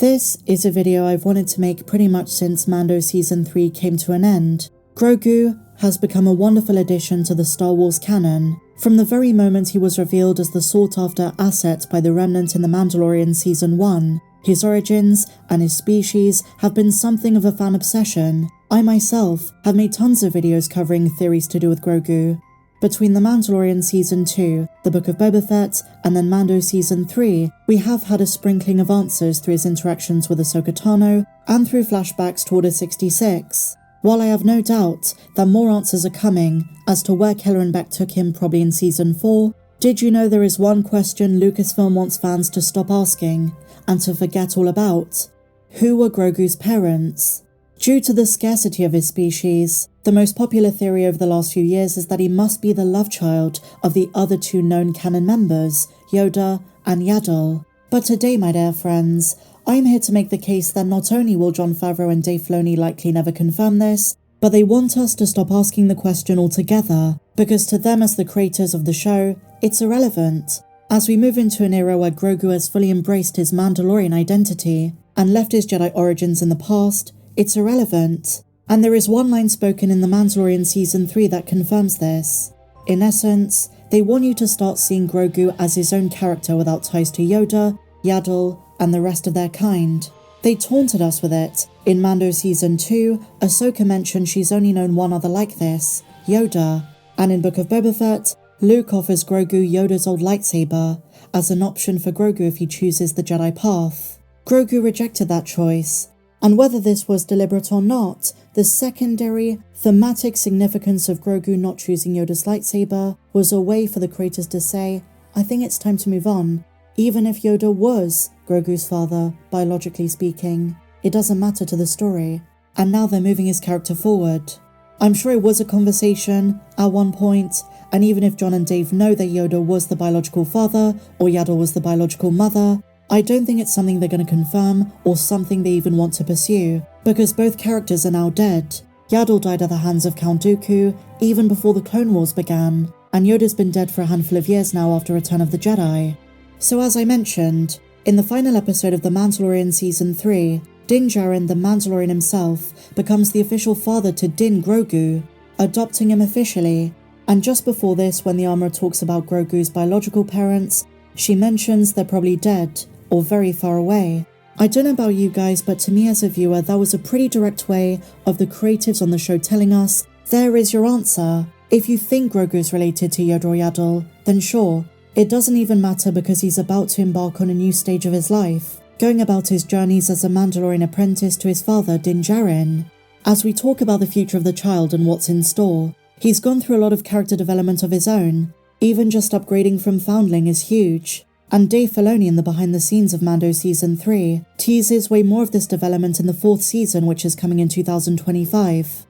This is a video I've wanted to make pretty much since Mando Season 3 came to an end. Grogu has become a wonderful addition to the Star Wars canon. From the very moment he was revealed as the sought-after asset by the Remnant in The Mandalorian Season 1, his origins and his species have been something of a fan obsession. I myself have made tons of videos covering theories to do with Grogu. Between The Mandalorian Season 2, The Book of Boba Fett, and then Mando Season 3, we have had a sprinkling of answers through his interactions with Ahsoka Tano and through flashbacks to Order 66. While I have no doubt that more answers are coming as to where Kelleran Beq took him probably in Season 4, did you know there is one question Lucasfilm wants fans to stop asking and to forget all about? Who were Grogu's parents? Due to the scarcity of his species, the most popular theory over the last few years is that he must be the love child of the other two known canon members, Yoda and Yaddle. But today, my dear friends, I am here to make the case that not only will Jon Favreau and Dave Filoni likely never confirm this, but they want us to stop asking the question altogether, because to them as the creators of the show, it's irrelevant. As we move into an era where Grogu has fully embraced his Mandalorian identity and left his Jedi origins in the past, it's irrelevant. And there is one line spoken in The Mandalorian Season 3 that confirms this. In essence, they want you to start seeing Grogu as his own character without ties to Yoda, Yaddle, and the rest of their kind. They taunted us with it. In Mando Season 2, Ahsoka mentioned she's only known one other like this, Yoda. And in Book of Boba Fett, Luke offers Grogu Yoda's old lightsaber as an option for Grogu if he chooses the Jedi path. Grogu rejected that choice. And whether this was deliberate or not, the secondary, thematic significance of Grogu not choosing Yoda's lightsaber was a way for the creators to say, I think it's time to move on. Even if Yoda was Grogu's father, biologically speaking, it doesn't matter to the story. And now they're moving his character forward. I'm sure it was a conversation at one point, and even if Jon and Dave know that Yoda was the biological father or Yaddle was the biological mother, I don't think it's something they're going to confirm or something they even want to pursue, because both characters are now dead. Yaddle died at the hands of Count Dooku even before the Clone Wars began, and Yoda's been dead for a handful of years now after Return of the Jedi. So as I mentioned, in the final episode of The Mandalorian Season 3, Din Djarin, the Mandalorian himself, becomes the official father to Din Grogu, adopting him officially. And just before this, when the armor talks about Grogu's biological parents, she mentions they're probably dead or very far away. I don't know about you guys, but to me as a viewer, that was a pretty direct way of the creatives on the show telling us, there is your answer. If you think Grogu's related to Yoda or Yaddle, then sure. It doesn't even matter because he's about to embark on a new stage of his life, going about his journeys as a Mandalorian apprentice to his father, Din Djarin. As we talk about the future of the child and what's in store, he's gone through a lot of character development of his own. Even just upgrading from foundling is huge. And Dave Filoni in the behind the scenes of Mando Season 3 teases way more of this development in the 4th season, which is coming in 2025.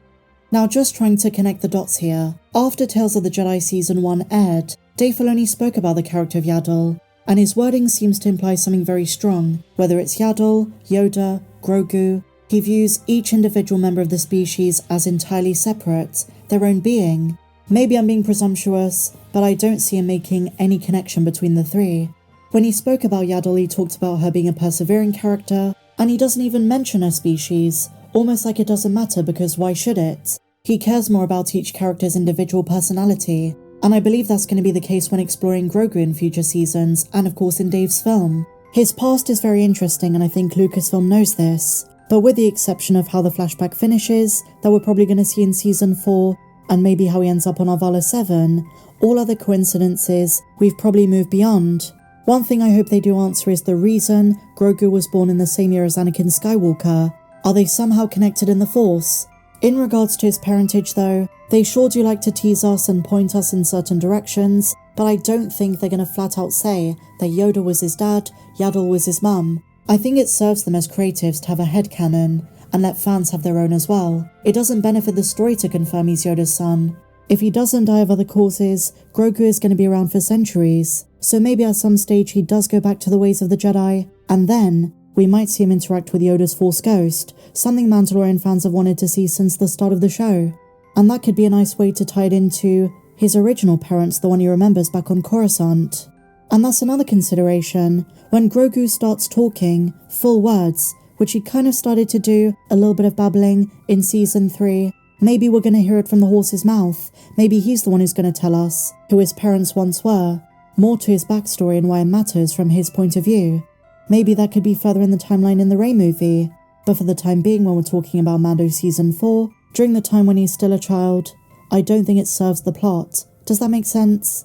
Now just trying to connect the dots here, after Tales of the Jedi Season 1 aired, Dave Filoni spoke about the character of Yaddle, and his wording seems to imply something very strong. Whether it's Yaddle, Yoda, Grogu, he views each individual member of the species as entirely separate, their own being. Maybe I'm being presumptuous, but I don't see him making any connection between the three. When he spoke about Yaddle, he talked about her being a persevering character, and he doesn't even mention her species, almost like it doesn't matter because why should it? He cares more about each character's individual personality, and I believe that's going to be the case when exploring Grogu in future seasons, and of course in Dave's film. His past is very interesting, and I think Lucasfilm knows this, but with the exception of how the flashback finishes, that we're probably going to see in Season 4, and maybe how he ends up on Arvala 7, all other coincidences we've probably moved beyond. One thing I hope they do answer is the reason Grogu was born in the same year as Anakin Skywalker. Are they somehow connected in the Force? In regards to his parentage though, they sure do like to tease us and point us in certain directions, but I don't think they're going to flat out say that Yoda was his dad, Yaddle was his mum. I think it serves them as creatives to have a headcanon and let fans have their own as well. It doesn't benefit the story to confirm he's Yoda's son. If he doesn't die of other causes, Grogu is going to be around for centuries, so maybe at some stage he does go back to the ways of the Jedi, and then we might see him interact with Yoda's Force ghost, something Mandalorian fans have wanted to see since the start of the show. And that could be a nice way to tie it into his original parents, the one he remembers back on Coruscant. And that's another consideration. When Grogu starts talking, full words, which he kind of started to do a little bit of babbling in Season 3, maybe we're going to hear it from the horse's mouth. Maybe he's the one who's going to tell us who his parents once were. More to his backstory and why it matters from his point of view. Maybe that could be further in the timeline in the Rey movie. But for the time being, when we're talking about Mando Season 4, during the time when he's still a child, I don't think it serves the plot. Does that make sense?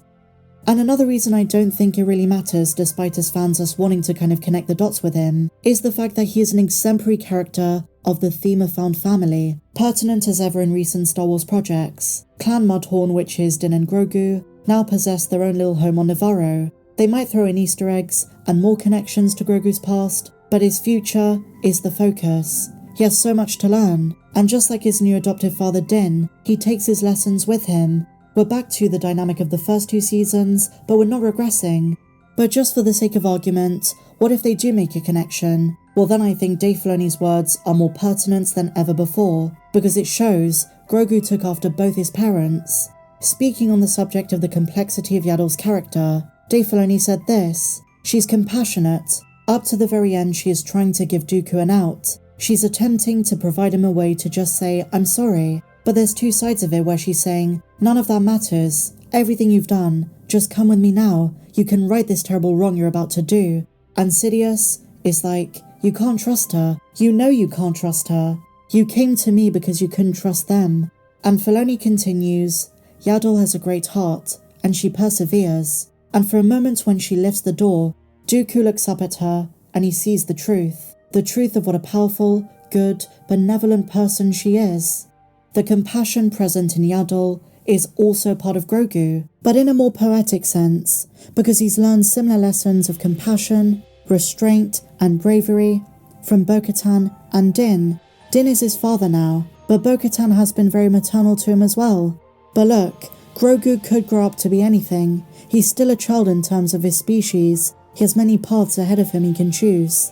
And another reason I don't think it really matters, despite us fans us wanting to kind of connect the dots with him, is the fact that he is an exemplary character of the theme of found family, pertinent as ever in recent Star Wars projects. Clan Mudhorn witches Din and Grogu now possess their own little home on Nevarro. They might throw in Easter eggs and more connections to Grogu's past, but his future is the focus. He has so much to learn, and just like his new adoptive father Din, he takes his lessons with him. We're back to the dynamic of the first 2 seasons, but we're not regressing. But just for the sake of argument, what if they do make a connection? Well, then I think Dave Filoni's words are more pertinent than ever before, because it shows Grogu took after both his parents. Speaking on the subject of the complexity of Yaddle's character, Dave Filoni said this: "She's compassionate. Up to the very end, she is trying to give Dooku an out. She's attempting to provide him a way to just say, 'I'm sorry.' But there's 2 sides of it where she's saying, 'None of that matters. Everything you've done, just come with me now. You can right this terrible wrong you're about to do.' And Sidious is like, 'You can't trust her. You know you can't trust her. You came to me because you couldn't trust them.' And Filoni continues, 'Yaddle has a great heart, and she perseveres. And for a moment when she lifts the door, Dooku looks up at her, and he sees the truth of what a powerful, good, benevolent person she is. The compassion present in Yaddle is also part of Grogu, but in a more poetic sense, because he's learned similar lessons of compassion, restraint, and bravery from Bo-Katan and Din. Din is his father now, but Bo-Katan has been very maternal to him as well. But look, Grogu could grow up to be anything. He's still a child in terms of his species. He has many paths ahead of him he can choose.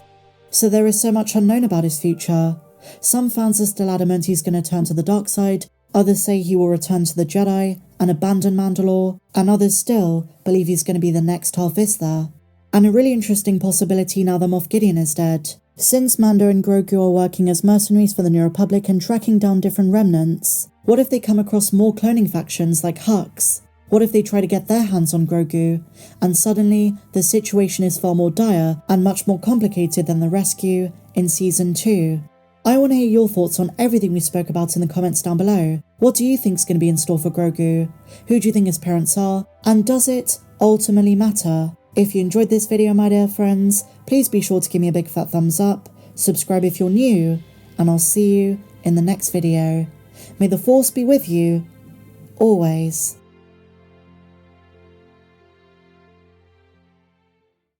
So there is so much unknown about his future. Some fans are still adamant he's going to turn to the dark side, others say he will return to the Jedi and abandon Mandalore, and others still believe he's going to be the next Darth Vader. And a really interesting possibility now that Moff Gideon is dead. Since Mando and Grogu are working as mercenaries for the New Republic and tracking down different remnants, what if they come across more cloning factions like Hux? What if they try to get their hands on Grogu, and suddenly the situation is far more dire and much more complicated than the rescue in Season 2? I want to hear your thoughts on everything we spoke about in the comments down below. What do you think is going to be in store for Grogu? Who do you think his parents are? And does it ultimately matter? If you enjoyed this video, my dear friends, please be sure to give me a big fat thumbs up, subscribe if you're new, and I'll see you in the next video. May the Force be with you, always.